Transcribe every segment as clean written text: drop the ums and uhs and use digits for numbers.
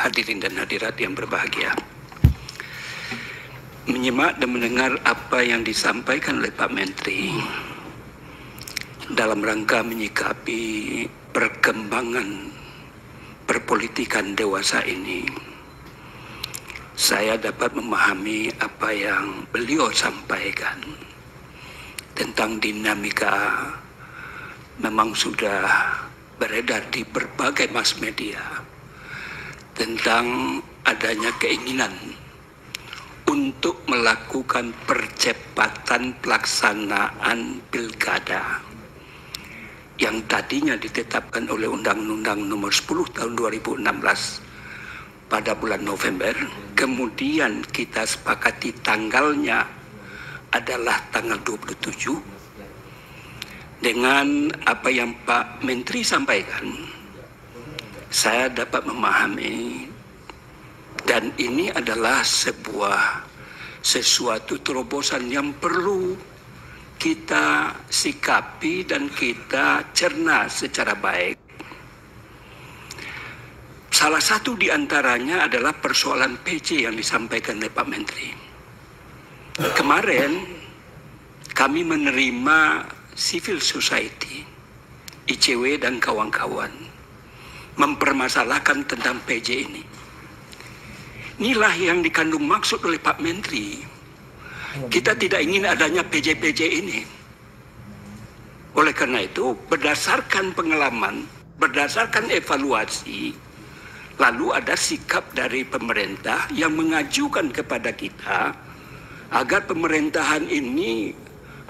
hadirin dan hadirat yang berbahagia. Menyimak dan mendengar apa yang disampaikan oleh Pak Menteri dalam rangka menyikapi perkembangan perpolitikan dewasa ini, saya dapat memahami apa yang beliau sampaikan tentang dinamika memang sudah beredar di berbagai mass media tentang adanya keinginan untuk melakukan percepatan pelaksanaan pilkada yang tadinya ditetapkan oleh Undang-Undang Nomor 10 Tahun 2016 pada bulan November, kemudian kita sepakati tanggalnya adalah tanggal 27. Dengan apa yang Pak Menteri sampaikan, saya dapat memahami, dan ini adalah sesuatu terobosan yang perlu kita sikapi dan kita cerna secara baik. Salah satu di antaranya adalah persoalan PJ yang disampaikan oleh Pak Menteri. Kemarin kami menerima civil society, ICW dan kawan-kawan mempermasalahkan tentang PJ ini. Inilah yang dikandung maksud oleh Pak Menteri. Kita tidak ingin adanya PJ-PJ ini. Oleh karena itu, berdasarkan pengalaman, berdasarkan evaluasi, lalu ada sikap dari pemerintah yang mengajukan kepada kita agar pemerintahan ini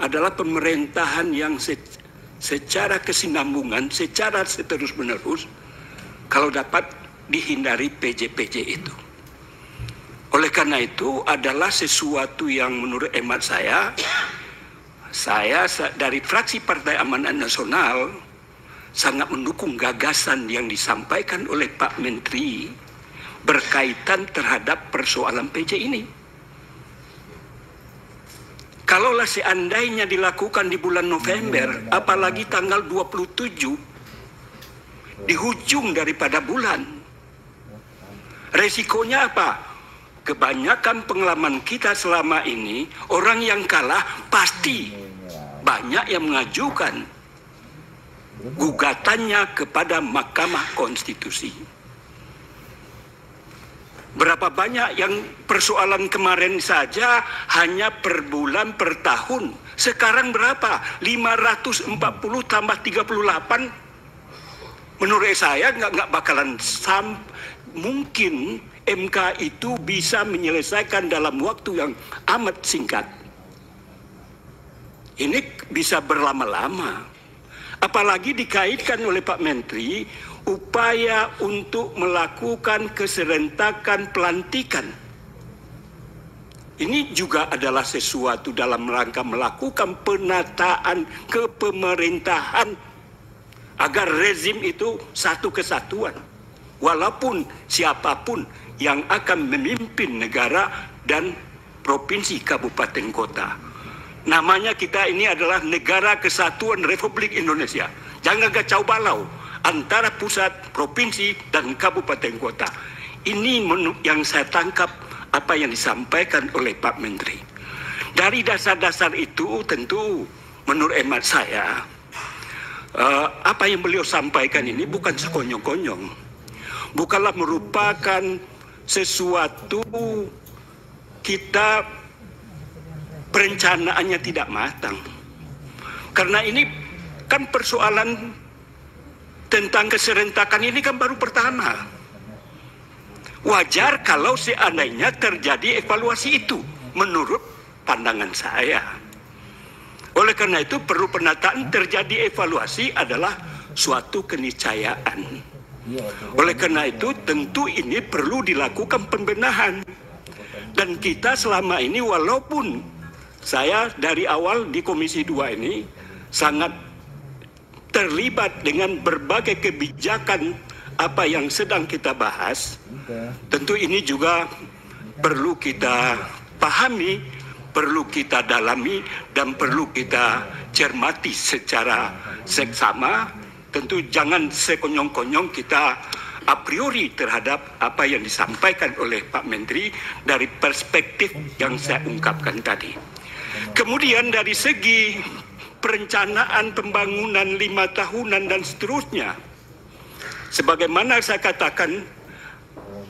adalah pemerintahan yang secara kesinambungan, secara seterus-menerus, kalau dapat dihindari PJ-PJ itu. Oleh karena itu adalah sesuatu yang menurut hemat saya dari fraksi Partai Amanat Nasional sangat mendukung gagasan yang disampaikan oleh Pak Menteri berkaitan terhadap persoalan PJ ini. Kalaulah seandainya dilakukan di bulan November, apalagi tanggal 27, di hujung daripada bulan, resikonya apa? Kebanyakan pengalaman kita selama ini, orang yang kalah pasti banyak yang mengajukan gugatannya kepada Mahkamah Konstitusi. Berapa banyak yang persoalan kemarin saja hanya per bulan, per tahun. Sekarang berapa? 540 tambah 38. Menurut saya nggak bakalan mungkin MK itu bisa menyelesaikan dalam waktu yang amat singkat. Ini bisa berlama-lama. Apalagi dikaitkan oleh Pak Menteri upaya untuk melakukan keserentakan pelantikan. Ini juga adalah sesuatu dalam rangka melakukan penataan kepemerintahan agar rezim itu satu kesatuan. Walaupun siapapun yang akan memimpin negara dan provinsi, kabupaten, kota. Namanya kita ini adalah Negara Kesatuan Republik Indonesia. Jangan kacau balau antara pusat, provinsi, dan kabupaten kota. Ini yang saya tangkap apa yang disampaikan oleh Pak Menteri. Dari dasar-dasar itu tentu menurut hemat saya, apa yang beliau sampaikan ini bukan sekonyong-konyong. Bukanlah merupakan sesuatu kita perencanaannya tidak matang. Karena ini kan persoalan tentang keserentakan ini kan baru pertama. Wajar kalau seandainya terjadi evaluasi itu, menurut pandangan saya. Oleh karena itu perlu penataan, terjadi evaluasi adalah suatu keniscayaan. Oleh karena itu tentu ini perlu dilakukan pembenahan. Dan kita selama ini walaupun saya dari awal di Komisi 2 ini sangat terlibat dengan berbagai kebijakan apa yang sedang kita bahas, tentu ini juga perlu kita pahami, perlu kita dalami, dan perlu kita cermati secara seksama. Tentu jangan sekonyong-konyong kita a priori terhadap apa yang disampaikan oleh Pak Menteri dari perspektif yang saya ungkapkan tadi. Kemudian dari segi perencanaan pembangunan 5 tahunan dan seterusnya, sebagaimana saya katakan,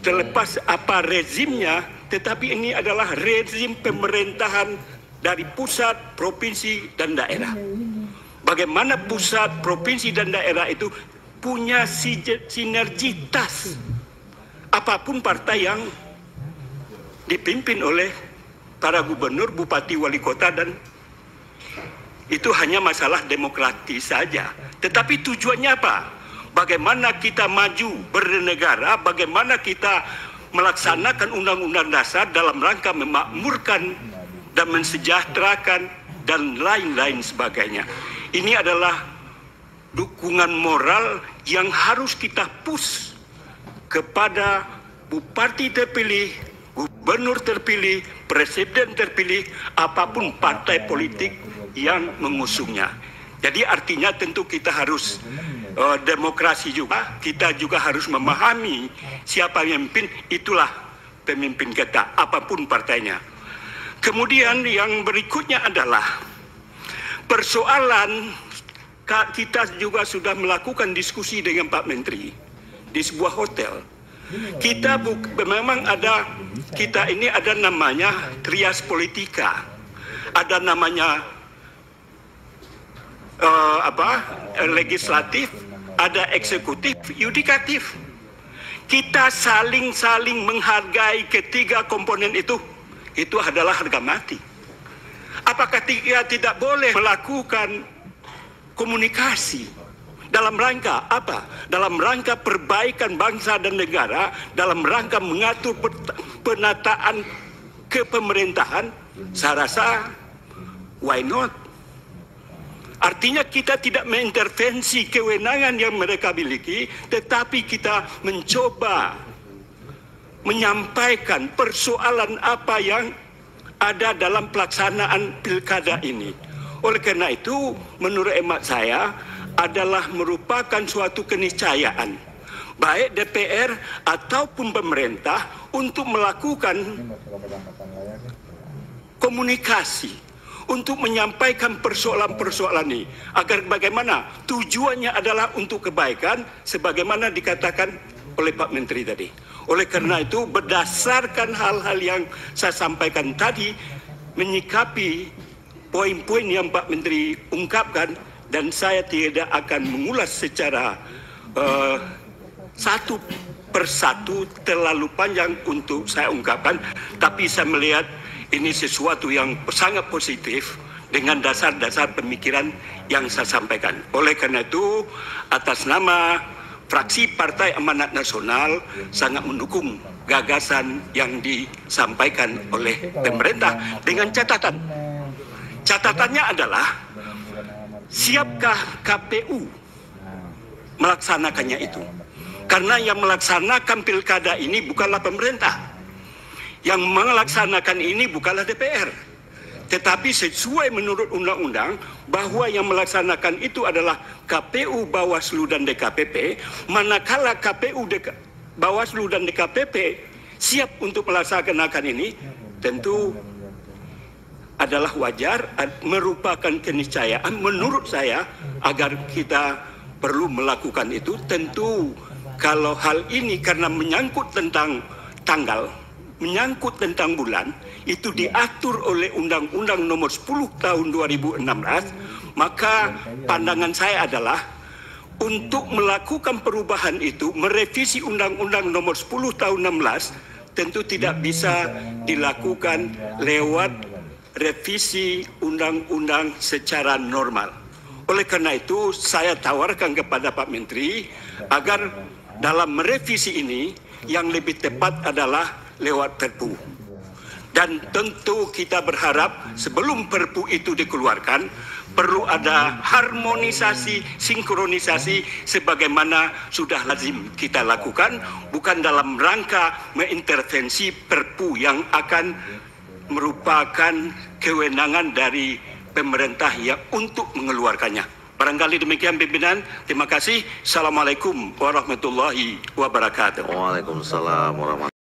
terlepas apa rezimnya, tetapi ini adalah rezim pemerintahan dari pusat, provinsi, dan daerah. Bagaimana pusat, provinsi, dan daerah itu punya sinergitas. Apapun partai yang dipimpin oleh para gubernur, bupati, wali kota, dan itu hanya masalah demokratis saja. Tetapi tujuannya apa? Bagaimana kita maju bernegara, bagaimana kita melaksanakan undang-undang dasar dalam rangka memakmurkan dan mensejahterakan dan lain-lain sebagainya. Ini adalah dukungan moral yang harus kita push kepada bupati terpilih, gubernur terpilih, presiden terpilih, apapun partai politik yang mengusungnya. Jadi artinya tentu kita harus demokrasi juga, kita juga harus memahami siapa yang memimpin, itulah pemimpin kita, apapun partainya. Kemudian yang berikutnya adalah persoalan, kita juga sudah melakukan diskusi dengan Pak Menteri di sebuah hotel. Kita memang ada, kita ini ada namanya trias politika, ada namanya legislatif, ada eksekutif, yudikatif. Kita saling menghargai ketiga komponen itu adalah harga mati. Apakah kita tidak boleh melakukan komunikasi dalam rangka apa? Dalam rangka perbaikan bangsa dan negara, dalam rangka mengatur penataan kepemerintahan. Saya rasa why not? Artinya kita tidak mengintervensi kewenangan yang mereka miliki, tetapi kita mencoba menyampaikan persoalan apa yang ada dalam pelaksanaan pilkada ini. Oleh karena itu, menurut hemat saya, adalah merupakan suatu keniscayaan, baik DPR ataupun pemerintah, untuk melakukan komunikasi, untuk menyampaikan persoalan-persoalan ini. Agar bagaimana? Tujuannya adalah untuk kebaikan, sebagaimana dikatakan oleh Pak Menteri tadi. Oleh karena itu, berdasarkan hal-hal yang saya sampaikan tadi, menyikapi poin-poin yang Pak Menteri ungkapkan, dan saya tidak akan mengulas secara satu persatu, terlalu panjang untuk saya ungkapkan, tapi saya melihat ini sesuatu yang sangat positif dengan dasar-dasar pemikiran yang saya sampaikan. Oleh karena itu, atas nama fraksi Partai Amanat Nasional sangat mendukung gagasan yang disampaikan oleh pemerintah dengan catatan. Catatannya adalah, siapkah KPU melaksanakannya itu? Karena yang melaksanakan pilkada ini bukanlah pemerintah. Yang melaksanakan ini bukanlah DPR. Tetapi sesuai menurut undang-undang, bahwa yang melaksanakan itu adalah KPU, Bawaslu, dan DKPP. Manakala KPU, Bawaslu, dan DKPP siap untuk melaksanakan ini, tentu adalah wajar, merupakan keniscayaan menurut saya agar kita perlu melakukan itu. Tentu kalau hal ini karena menyangkut tentang tanggal, menyangkut tentang bulan, itu diatur oleh Undang-Undang Nomor 10 Tahun 2016, maka pandangan saya adalah untuk melakukan perubahan itu, merevisi Undang-Undang Nomor 10 Tahun 16, tentu tidak bisa dilakukan lewat revisi undang-undang secara normal. Oleh karena itu, saya tawarkan kepada Pak Menteri agar dalam merevisi ini yang lebih tepat adalah lewat Perpu. Dan tentu kita berharap sebelum Perpu itu dikeluarkan, perlu ada harmonisasi, sinkronisasi sebagaimana sudah lazim kita lakukan, bukan dalam rangka mengintervensi Perpu yang akan merupakan kewenangan dari pemerintah yang untuk mengeluarkannya. Barangkali demikian pimpinan. Terima kasih. Assalamualaikum warahmatullahi wabarakatuh. Waalaikumsalam warahmatullahi wabarakatuh.